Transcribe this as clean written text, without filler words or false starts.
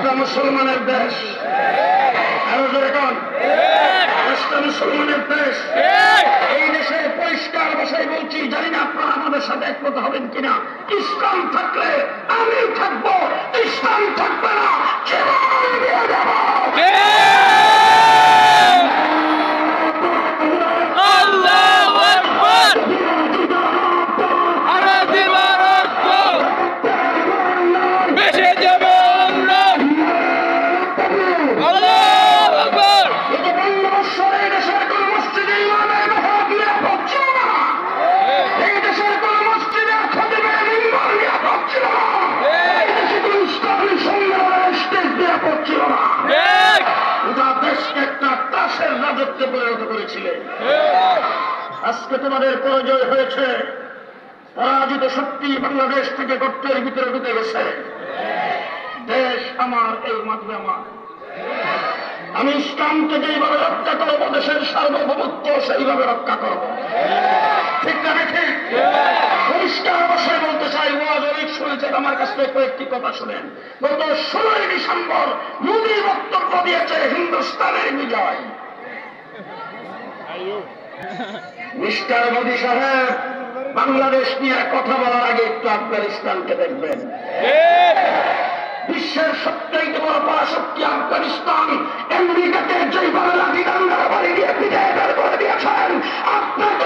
দেশটা মুসলমানের দেশ, আরো জোরে কোন, দেশটা মুসলমানের দেশ। এই দেশে পরিষ্কার ভাষায় বলছি, জানি না আপনারা আমাদের সাথে একমত হবেন কিনা, ইসলাম থাকলে আমি থাকবো, ইসলাম থাকবে না জীবন দিয়ে দেব। পরিণত করেছিলেন। আজকে তোমাদের পরাজয় হয়েছে, পরাজিত শক্তি বাংলাদেশ থেকে গর্তের ভিতরে ঢুকে গেছে। দেশ আমার, এই মাটি আমার। আমি ইসলামকে যেইভাবে রক্ষা করবো, দেশের সার্বভৌমত্ব সেইভাবে রক্ষা করবো। ঠিক না ঠিক? পরিষ্কার ভাষায় বলতে চাই, ওয়াজ অনেক শুনেছেন, আমার কাছ থেকে কয়েকটি কথা শুনেন। গত 16 ডিসেম্বর মোদী বক্তব্য দিয়েছে হিন্দুস্তানের বিজয়। মিস্টার মোদী সাহেব, বাংলাদেশ নিয়ে কথা বলার আগে একটু আফগানিস্তানকে দেখবেন। বিশ্বের সবচেয়ে বড় পরাশক্তি আফগানিস্তান, আমেরিকাকে যেইভাবে লাঠি ডান্ডার বাড়ি দিয়ে পিঠে বের করে দিয়েছেন, আপনাকে